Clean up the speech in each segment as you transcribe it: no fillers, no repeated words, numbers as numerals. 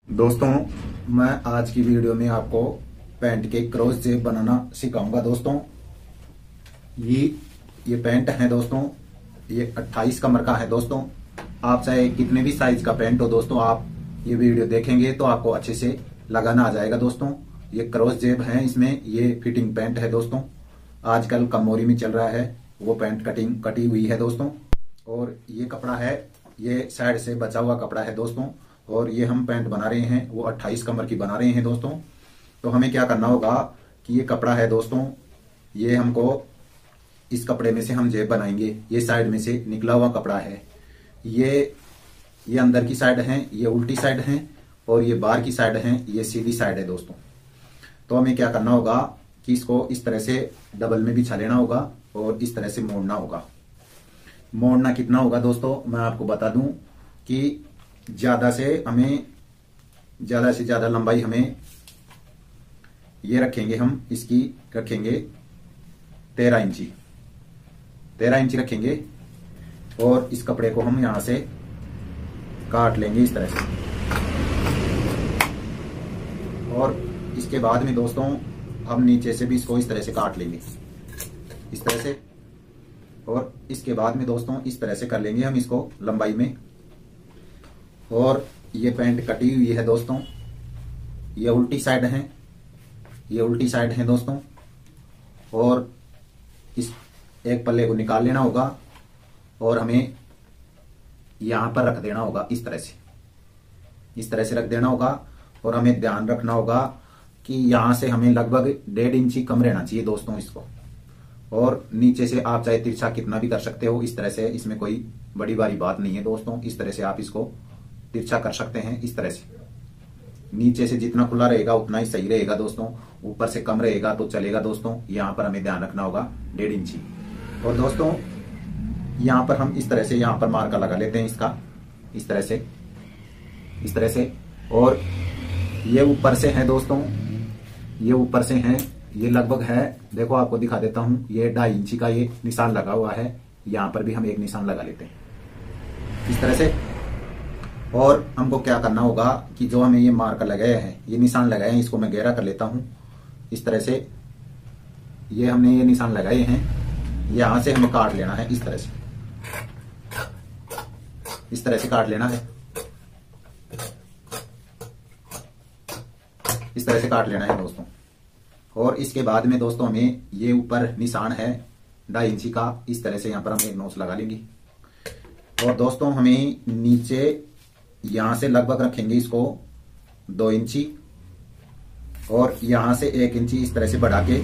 दोस्तों, मैं आज की वीडियो में आपको पैंट के क्रॉस जेब बनाना सिखाऊंगा। दोस्तों, ये पैंट है दोस्तों, ये 28 कमर का है। दोस्तों, आप चाहे कितने भी साइज का पैंट हो दोस्तों, आप ये वीडियो देखेंगे तो आपको अच्छे से लगाना आ जाएगा। दोस्तों, ये क्रॉस जेब है, इसमें ये फिटिंग पैंट है। दोस्तों, आजकल कमोरी में चल रहा है वो पैंट कटी हुई है दोस्तों। और ये कपड़ा है, ये साइड से बचा हुआ कपड़ा है दोस्तों। और ये हम पैंट बना रहे हैं, वो 28 कमर की बना रहे हैं दोस्तों। तो हमें क्या करना होगा कि ये कपड़ा है दोस्तों, ये हमको इस कपड़े में से हम जेब बनाएंगे। ये साइड में से निकला हुआ कपड़ा है, ये अंदर की साइड है, ये उल्टी साइड है, और ये बाहर की साइड है, ये सीधी साइड है दोस्तों। तो हमें क्या करना होगा कि इसको इस तरह से डबल में बिछा लेना होगा और इस तरह से मोड़ना होगा। मोड़ना कितना होगा दोस्तों, मैं आपको बता दूं कि ज्यादा से ज्यादा लंबाई हमें ये रखेंगे, हम इसकी रखेंगे 13 इंची रखेंगे। और इस कपड़े को हम यहां से काट लेंगे इस तरह से। और इसके बाद में दोस्तों हम नीचे से भी इसको इस तरह से काट लेंगे, इस तरह से। और इसके बाद में दोस्तों इस तरह से कर लेंगे हम इसको लंबाई में। और ये पैंट कटी हुई है दोस्तों, ये उल्टी साइड है, दोस्तों। और इस एक पल्ले को निकाल लेना होगा और हमें यहां पर रख देना होगा, इस तरह से रख देना होगा। और हमें ध्यान रखना होगा कि यहां से हमें लगभग 1.5 इंची कम रहना चाहिए दोस्तों इसको। और नीचे से आप चाहे तिरछा कितना भी कर सकते हो इस तरह से, इसमें कोई बड़ी भारी बात नहीं है दोस्तों। इस तरह से आप इसको तिरछा कर सकते हैं, इस तरह से। नीचे से जितना खुला रहेगा उतना ही सही रहेगा दोस्तों, ऊपर से कम रहेगा तो चलेगा दोस्तों। यहाँ पर हमें ध्यान रखना होगा 1.5 इंची। और दोस्तों यहाँ पर हम इस तरह से यहाँ पर मार्का लगा लेते हैं इसका, इस तरह से। और ये ऊपर से है दोस्तों, ये ऊपर से है, ये लगभग है, देखो आपको दिखा देता हूं, ये 2.5 इंची का ये निशान लगा हुआ है। यहां पर भी हम एक निशान लगा लेते हैं इस तरह से। और हमको क्या करना होगा कि जो हमें ये मार्कर लगाया है, ये निशान लगाए हैं, इसको मैं गहरा कर लेता हूं इस तरह से। ये हमने ये निशान लगाए हैं, यहां से हमें काट लेना है इस तरह से, इस तरह से काट लेना है, इस तरह से काट लेना है दोस्तों। और इसके बाद में दोस्तों हमें ये ऊपर निशान है 2.5 इंची का, इस तरह से यहां पर हम एक नोच लगा लेंगे। और दोस्तों हमें नीचे यहां से लगभग रखेंगे इसको 2 इंची, और यहां से 1 इंची इस तरह से बढ़ा के,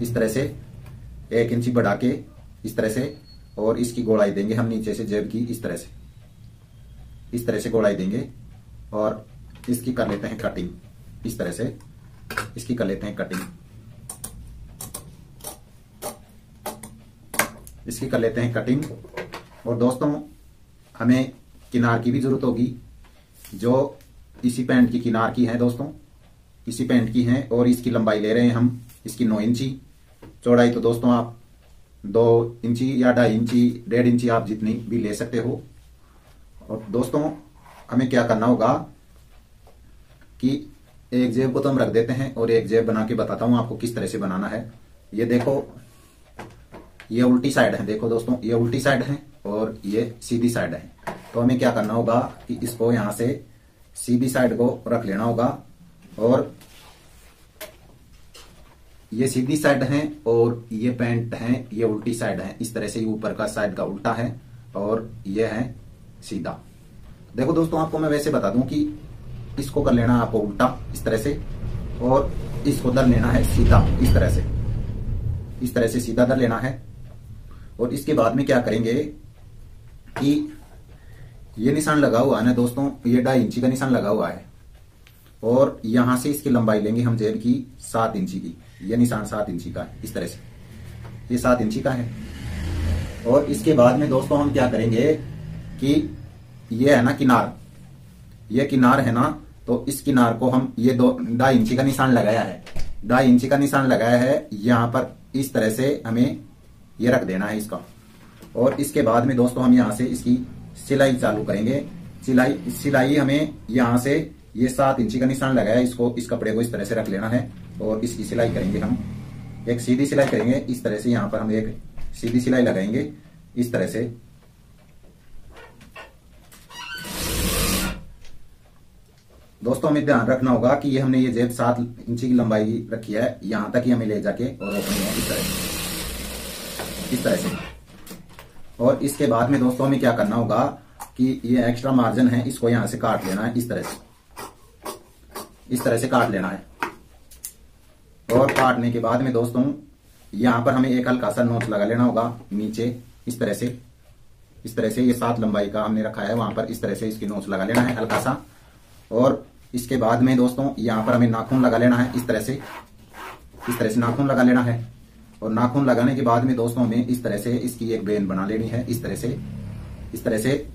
इस तरह से 1 इंची बढ़ा के इस तरह से। और इसकी गोलाई देंगे हम नीचे से जेब की, इस तरह से, इस तरह से गोलाई देंगे। और इसकी कर लेते हैं कटिंग, इस तरह से इसकी कर लेते हैं कटिंग, इसकी कर लेते हैं कटिंग। और दोस्तों हमें किनार की भी जरूरत होगी, जो इसी पैंट की किनार की है दोस्तों, इसी पैंट की है। और इसकी लंबाई ले रहे हैं हम, इसकी 9 इंची चौड़ाई। तो दोस्तों आप 2 इंची या 2.5 इंची, 1.5 इंची आप जितनी भी ले सकते हो। और दोस्तों हमें क्या करना होगा कि एक जेब को तो हम रख देते हैं, और एक जेब बना के बताता हूं आपको किस तरह से बनाना है। ये देखो, ये उल्टी साइड है, देखो दोस्तों, ये उल्टी साइड है और ये सीधी साइड है। तो हमें क्या करना होगा कि इसको यहां से सीधी साइड को रख लेना होगा। और ये सीधी साइड है और ये पैंट है, ये उल्टी साइड है, इस तरह से। ये ऊपर का साइड का उल्टा है और ये है सीधा। देखो दोस्तों, आपको मैं वैसे बता दूं कि इसको कर लेना आपको उल्टा इस तरह से, और इसको धर लेना है सीधा इस तरह से, इस तरह से सीधा धर लेना है। और इसके बाद में क्या करेंगे कि ये निशान लगा हुआ है ना दोस्तों, ये 2.5 इंची का निशान लगा हुआ है। और यहां से इसकी लंबाई लेंगे हम जेब की 7 इंची की, ये निशान 7 इंची का है, इस तरह से, ये 7 इंची का है। और इसके बाद में दोस्तों हम क्या करेंगे कि ये है ना किनार, ये किनार है ना, तो इस किनार को हम, ये 2.5 इंची का निशान लगाया है, 2.5 इंची का निशान लगाया है, यहां पर इस तरह से हमें ये रख देना है इसका। और इसके बाद में दोस्तों हम यहां से इसकी सिलाई चालू करेंगे। सिलाई हमें यहां से ये 7 इंची का निशान लगाया, इसको इस कपड़े को इस तरह से रख लेना है और इसकी सिलाई करेंगे हम। एक सीधी सिलाई करेंगे इस तरह से, यहाँ पर हम एक सीधी सिलाई लगाएंगे इस तरह से। दोस्तों हमें ध्यान रखना होगा कि ये हमने ये जेब 7 इंची की लंबाई रखी है, यहां तक ही हमें ले जाके और रोकनी है इस तरह से। और इसके बाद में दोस्तों हमें क्या करना होगा कि ये एक्स्ट्रा मार्जिन है, इसको यहां से काट लेना है इस तरह से काट लेना है। और काटने के बाद में दोस्तों यहां पर हमें एक हल्का सा नोच लगा लेना होगा नीचे इस तरह से। ये 7 लंबाई का हमने रखा है, वहां पर इस तरह से इसकी नोच लगा लेना है हल्का सा। और इसके बाद में दोस्तों यहां पर हमें नाखून लगा लेना है इस तरह से नाखून लगा लेना है। और नाखून लगाने के बाद में दोस्तों हमें इस तरह से इसकी एक बेन बना लेनी है इस तरह से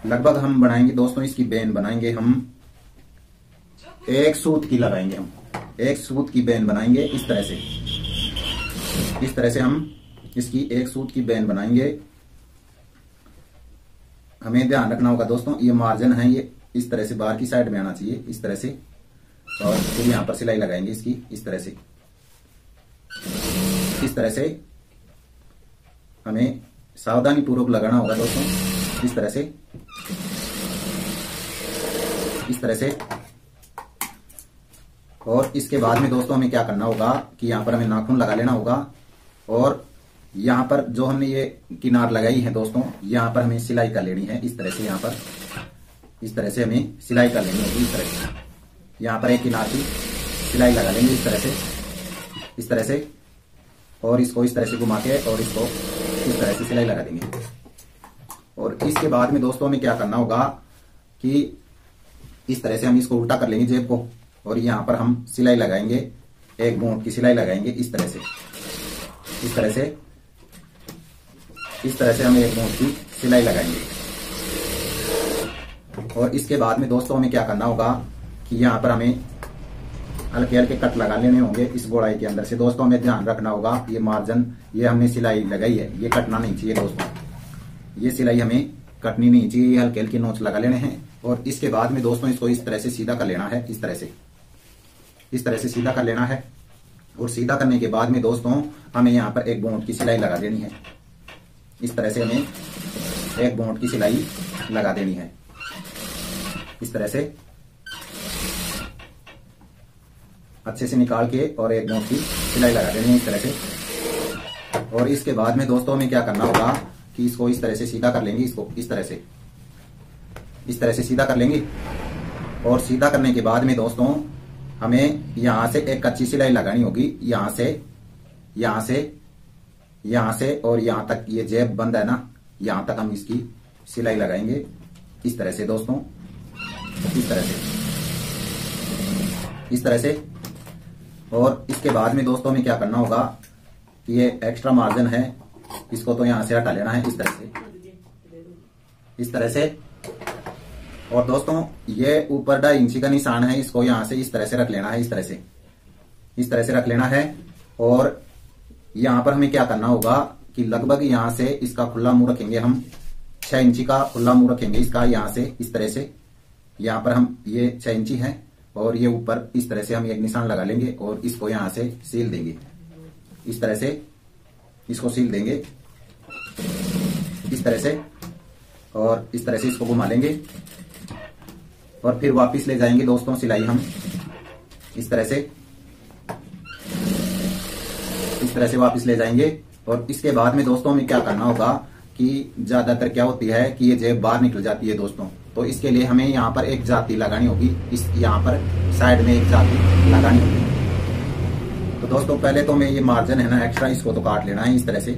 लगभग हम बनाएंगे दोस्तों, इसकी बेन बनाएंगे हम 1 सूत की लगाएंगे, हम 1 सूत की बेन बनाएंगे इस तरह से हम इसकी 1 सूत की बेन बनाएंगे। हमें ध्यान रखना होगा दोस्तों, ये मार्जिन है, ये इस तरह से बाहर की साइड में आना चाहिए इस तरह से। और फिर यहां पर सिलाई लगाएंगे इसकी इस तरह से हमें सावधानी पूर्वक लगाना होगा दोस्तों, इस तरह से। और इसके बाद में दोस्तों हमें क्या करना होगा कि यहां पर हमें नाखून लगा लेना होगा। और यहां पर जो हमने ये किनार लगाई है दोस्तों, यहां पर हमें सिलाई कर लेनी है इस तरह से। यहां पर इस तरह से हमें सिलाई कर लेनी होगी इस तरह से। यहां पर एक किनार की सिलाई लगा लेंगे इस तरह से। और इसको इस तरह से घुमा के और इसको इस तरह से सिलाई लगा देंगे। और इसके बाद में दोस्तों हमें क्या करना होगा कि इस तरह से हम इसको उल्टा कर लेंगे जेब को, और यहां पर हम सिलाई लगाएंगे, एक बूंद की सिलाई लगाएंगे इस तरह से हम एक बूंद की सिलाई लगाएंगे। और इसके बाद में दोस्तों हमें क्या करना होगा कि यहाँ पर हमें हल्के हल्के कट लगा लेने होंगे इस गोलाई के अंदर से। दोस्तों हमें ध्यान रखना होगा, ये मार्जिन ये हमने सिलाई लगाई है, ये कटना नहीं चाहिए दोस्तों, ये सिलाई हमें कटनी नहीं चाहिए, ये हल्के हल्के नोच लगा लेने हैं। और इसके बाद में दोस्तों इसको इस तरह से सीधा कर लेना है इस तरह से सीधा कर लेना है। और सीधा करने के बाद में दोस्तों हमें यहाँ पर एक बूंद की सिलाई लगा देनी है इस तरह से। हमें एक बूंद की सिलाई लगा देनी है इस तरह से, अच्छे से निकाल के और एक बूंद की सिलाई लगा देनी है इस तरह से। और इसके बाद में दोस्तों हमें क्या करना होगा कि इसको इस तरह से सीधा कर लेंगे, इसको इस तरह से सीधा कर लेंगे। और सीधा करने के बाद में दोस्तों हमें यहां से एक कच्ची सिलाई लगानी होगी, यहां से और यहां तक ये जेब बंद है ना, यहां तक हम इसकी सिलाई लगाएंगे इस तरह से दोस्तों, इस तरह से। और इसके बाद में दोस्तों हमें क्या करना होगा कि ये एक्स्ट्रा मार्जिन है, इसको तो यहां से हटा लेना है इस तरह से। और दोस्तों ये ऊपर 2.5 इंची का निशान है, इसको यहां से इस तरह से रख लेना है इस तरह से रख लेना है। और यहां पर हमें क्या करना होगा कि लगभग यहां से इसका खुला मुंह रखेंगे हम, 6 इंची का खुला मुंह रखेंगे इसका, यहां से इस तरह से। यहां पर हम ये 6 इंची है और ये ऊपर इस तरह से हम एक निशान लगा लेंगे और इसको यहां से सील देंगे इस तरह से, इसको सील देंगे इस तरह से। और इस तरह से इसको घुमा लेंगे और फिर वापस ले जाएंगे दोस्तों सिलाई हम इस तरह से वापस ले जाएंगे। और इसके बाद में दोस्तों हमें क्या करना होगा कि ज्यादातर क्या होती है कि ये जेब बाहर निकल जाती है दोस्तों, तो इसके लिए हमें यहाँ पर एक जाती लगानी होगी, इस यहाँ पर साइड में एक जाती लगानी होगी। तो दोस्तों पहले तो हमें ये मार्जिन है ना एक्स्ट्रा, इसको तो काट लेना है इस तरह से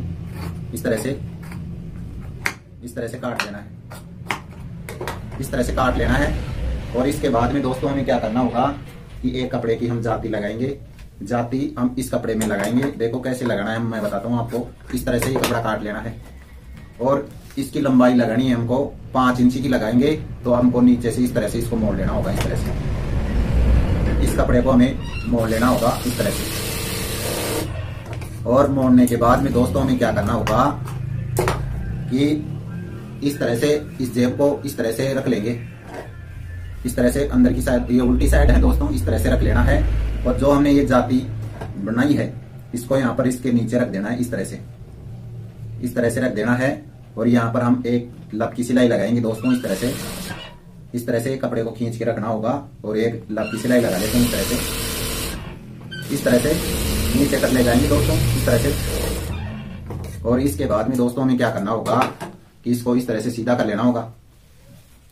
काट लेना है, इस तरह से काट लेना है। और इसके बाद में दोस्तों हमें क्या करना होगा कि एक कपड़े की हम जाती लगाएंगे, जाती हम इस कपड़े में लगाएंगे। देखो कैसे लगाना है, मैं बताता हूँ आपको। इस तरह से ये कपड़ा काट लेना है और इसकी लंबाई लगानी है हमको 5 इंची की लगाएंगे, तो हमको नीचे से इस तरह से इसको मोड़ लेना होगा इस तरह से, इस कपड़े को हमें मोड़ लेना होगा इस तरह से। और मोड़ने के बाद में दोस्तों हमें क्या करना होगा कि इस तरह से इस जेब को इस तरह से रख लेंगे इस तरह से अंदर की साइड, ये उल्टी साइड है दोस्तों, इस तरह से रख लेना है। और जो हमने ये जाती बनाई है इसको यहाँ पर इसके नीचे रख देना है, इस तरह से रख देना है। और यहाँ पर हम एक लब की सिलाई लगाएंगे दोस्तों, इस तरह से कपड़े को खींच के रखना होगा और एक लब की सिलाई लगा लेते हैं इस तरह से नीचे तक ले जाएंगे दोस्तों, इस तरह से। और इसके बाद में दोस्तों हमें क्या करना होगा कि इसको इस तरह से सीधा कर लेना होगा।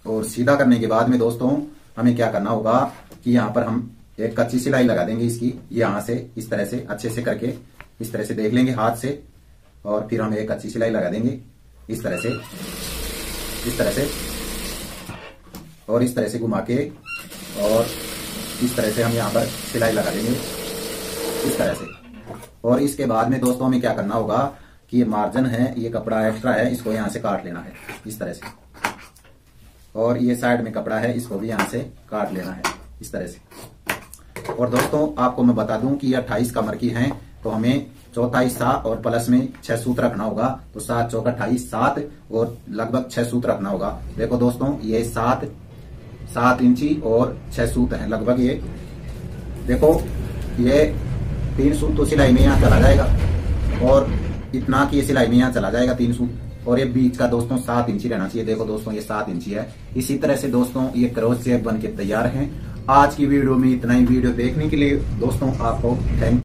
और सीधा करने के बाद में दोस्तों हमें क्या करना होगा कि यहाँ पर हम एक कच्ची सिलाई लगा देंगे इसकी, यहाँ से इस तरह से अच्छे से करके इस तरह से देख लेंगे हाथ से। और फिर हम एक कच्ची सिलाई लगा देंगे इस तरह से और इस तरह से घुमा के, और इस तरह से हम यहाँ पर सिलाई लगा देंगे इस तरह से। और इसके बाद में दोस्तों हमें क्या करना होगा कि ये मार्जिन है, ये कपड़ा एक्स्ट्रा है, इसको यहाँ से काट लेना है इस तरह से। और ये साइड में कपड़ा है, इसको भी यहाँ से काट लेना है इस तरह से। और दोस्तों आपको मैं बता दूं कि ये 28 कमर की है, तो हमें चौथा हिस्सा और प्लस में 6 सूत्र रखना होगा। तो 7 चौका 28, 7 और लगभग 6 सूत्र रखना होगा। देखो दोस्तों ये 7 इंची और 6 सूत्र है लगभग। ये देखो ये 3 सूत्र तो सिलाई में यहाँ चला जाएगा, और इतना की सिलाई में यहाँ चला जाएगा 3 सूत्र। और ये बीच का दोस्तों 7 इंची रहना चाहिए। देखो दोस्तों ये 7 इंची है। इसी तरह से दोस्तों ये क्रॉस शेप बन के तैयार है। आज की वीडियो में इतना ही। वीडियो देखने के लिए दोस्तों आपको थैंक